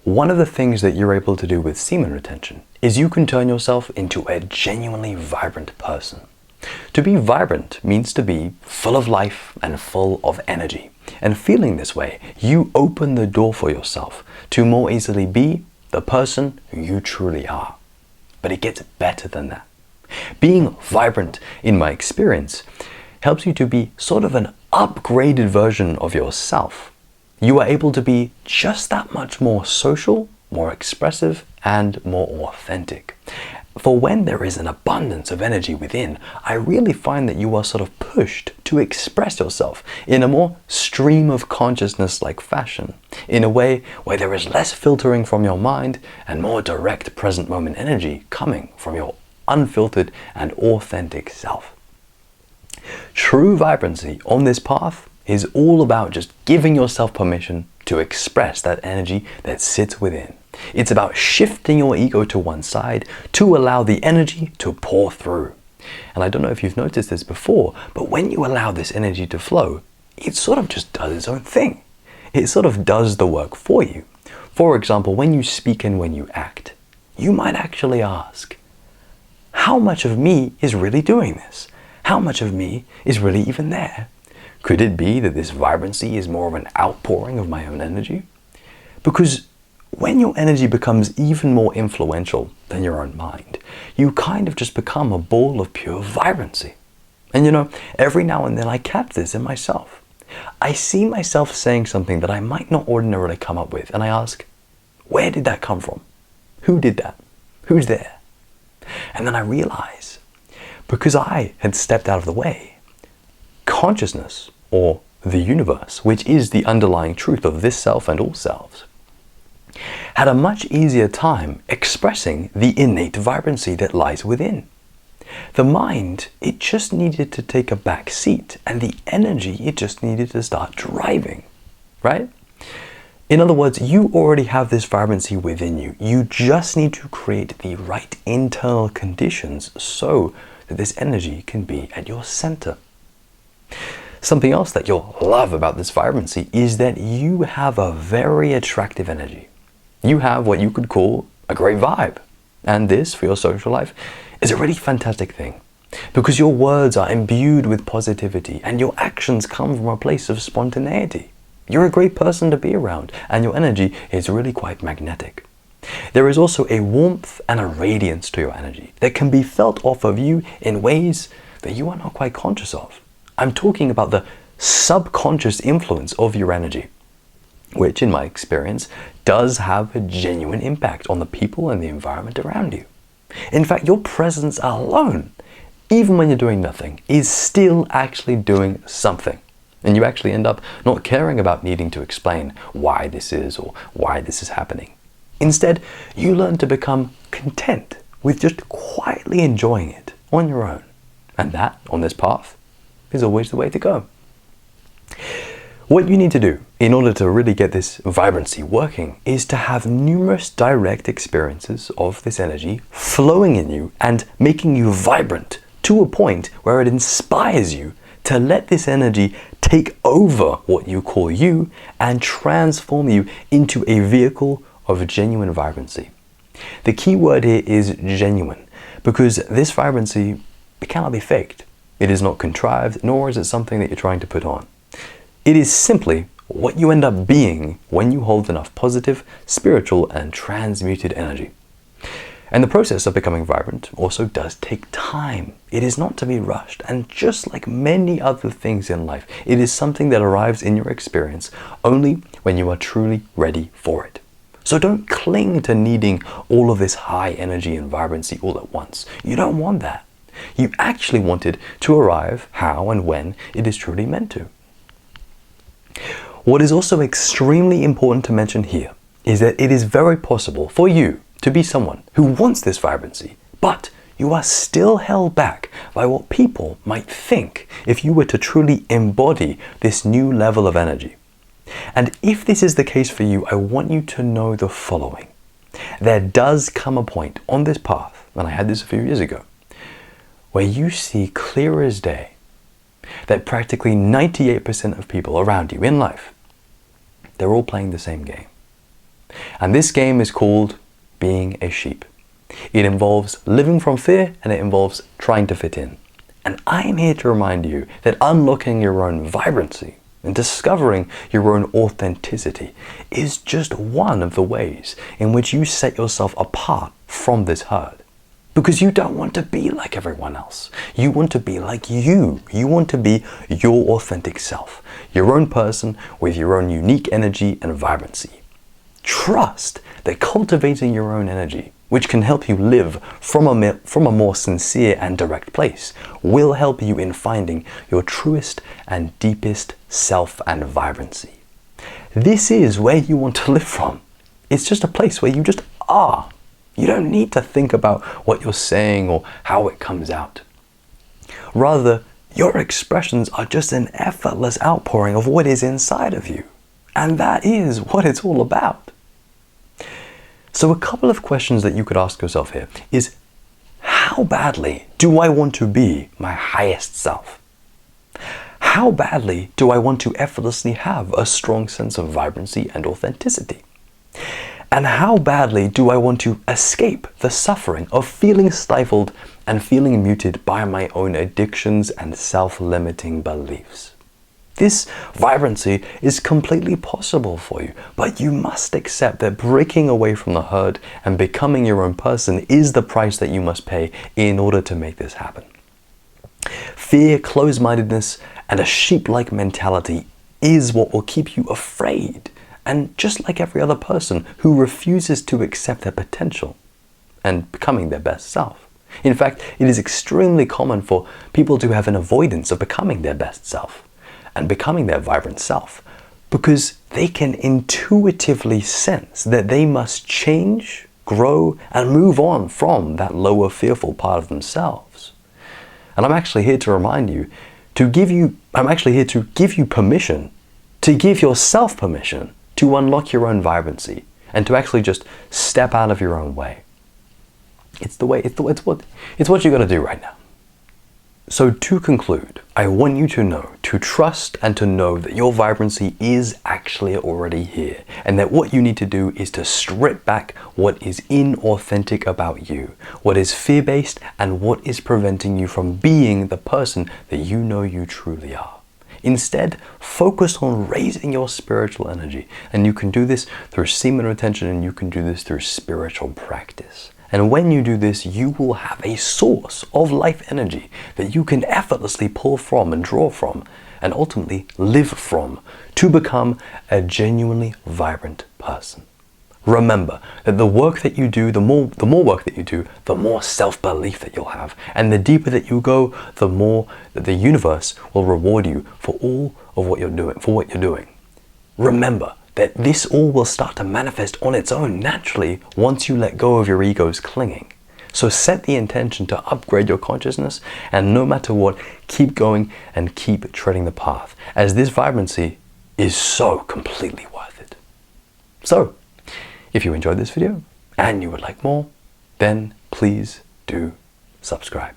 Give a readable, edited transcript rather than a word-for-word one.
One of the things that you're able to do with semen retention is you can turn yourself into a genuinely vibrant person. To be vibrant means to be full of life and full of energy. And feeling this way, you open the door for yourself to more easily be the person who you truly are. But it gets better than that. Being vibrant, in my experience, helps you to be sort of an upgraded version of yourself. You are able to be just that much more social, more expressive, and more authentic. For when there is an abundance of energy within, I really find that you are sort of pushed to express yourself in a more stream of consciousness-like fashion, in a way where there is less filtering from your mind and more direct present moment energy coming from your unfiltered and authentic self. True vibrancy on this path is all about just giving yourself permission to express that energy that sits within. It's about shifting your ego to one side to allow the energy to pour through. And I don't know if you've noticed this before, but when you allow this energy to flow, it sort of just does its own thing. It sort of does the work for you. For example, when you speak and when you act, you might actually ask, how much of me is really doing this? How much of me is really even there? Could it be that this vibrancy is more of an outpouring of my own energy? Because when your energy becomes even more influential than your own mind, you kind of just become a ball of pure vibrancy. And you know, every now and then I catch this in myself. I see myself saying something that I might not ordinarily come up with, and I ask, where did that come from? Who did that? Who's there? And then I realize, because I had stepped out of the way, consciousness, or the universe, which is the underlying truth of this self and all selves, had a much easier time expressing the innate vibrancy that lies within. The mind, it just needed to take a back seat, and the energy, it just needed to start driving, right? In other words, you already have this vibrancy within you. You just need to create the right internal conditions so that this energy can be at your center. Something else that you'll love about this vibrancy is that you have a very attractive energy. You have what you could call a great vibe. And this, for your social life, is a really fantastic thing. Because your words are imbued with positivity and your actions come from a place of spontaneity. You're a great person to be around and your energy is really quite magnetic. There is also a warmth and a radiance to your energy that can be felt off of you in ways that you are not quite conscious of. I'm talking about the subconscious influence of your energy, which in my experience does have a genuine impact on the people and the environment around you. In fact, your presence alone, even when you're doing nothing, is still actually doing something. And you actually end up not caring about needing to explain why this is or why this is happening. Instead, you learn to become content with just quietly enjoying it on your own. And that, on this path, is always the way to go. What you need to do in order to really get this vibrancy working is to have numerous direct experiences of this energy flowing in you and making you vibrant to a point where it inspires you to let this energy take over what you call you and transform you into a vehicle of genuine vibrancy. The key word here is genuine, because this vibrancy, it cannot be faked. It is not contrived, nor is it something that you're trying to put on. It is simply what you end up being when you hold enough positive, spiritual, and transmuted energy. And the process of becoming vibrant also does take time. It is not to be rushed, and just like many other things in life, it is something that arrives in your experience only when you are truly ready for it. So don't cling to needing all of this high energy and vibrancy all at once. You don't want that. You actually want it to arrive how and when it is truly meant to. What is also extremely important to mention here is that it is very possible for you to be someone who wants this vibrancy, but you are still held back by what people might think if you were to truly embody this new level of energy. And if this is the case for you, I want you to know the following. There does come a point on this path, and I had this a few years ago, where you see clear as day that practically 98% of people around you in life, they're all playing the same game. And this game is called being a sheep. It involves living from fear, and it involves trying to fit in. And I am here to remind you that unlocking your own vibrancy and discovering your own authenticity is just one of the ways in which you set yourself apart from this herd. Because you don't want to be like everyone else. You want to be like you. You want to be your authentic self, your own person with your own unique energy and vibrancy. Trust that cultivating your own energy, which can help you live from a more sincere and direct place, will help you in finding your truest and deepest self and vibrancy. This is where you want to live from. It's just a place where you just are. You don't need to think about what you're saying or how it comes out. Rather, your expressions are just an effortless outpouring of what is inside of you. And that is what it's all about. So a couple of questions that you could ask yourself here is, how badly do I want to be my highest self? How badly do I want to effortlessly have a strong sense of vibrancy and authenticity? And how badly do I want to escape the suffering of feeling stifled and feeling muted by my own addictions and self-limiting beliefs? This vibrancy is completely possible for you, but you must accept that breaking away from the herd and becoming your own person is the price that you must pay in order to make this happen. Fear, closed-mindedness, and a sheep-like mentality is what will keep you afraid, and just like every other person who refuses to accept their potential and becoming their best self. In fact, it is extremely common for people to have an avoidance of becoming their best self and becoming their vibrant self, because they can intuitively sense that they must change, grow, and move on from that lower fearful part of themselves. And I'm actually here to remind you, I'm actually here to give you permission, to give yourself permission to unlock your own vibrancy and to actually just step out of your own way. It's what you got to do right now. So to conclude, I want you to know, to trust and to know that your vibrancy is actually already here, and that what you need to do is to strip back what is inauthentic about you, what is fear-based, and what is preventing you from being the person that you know you truly are. Instead, focus on raising your spiritual energy, and you can do this through semen retention, and you can do this through spiritual practice. And when you do this, you will have a source of life energy that you can effortlessly pull from and draw from, and ultimately live from, to become a genuinely vibrant person. Remember that the work that you do, the more work that you do, the more self-belief that you'll have. And the deeper that you go, the more that the universe will reward you for all of what you're doing, Remember that this all will start to manifest on its own naturally once you let go of your ego's clinging. So set the intention to upgrade your consciousness, and no matter what, keep going and keep treading the path, as this vibrancy is so completely worth it. So, if you enjoyed this video and you would like more, then please do subscribe.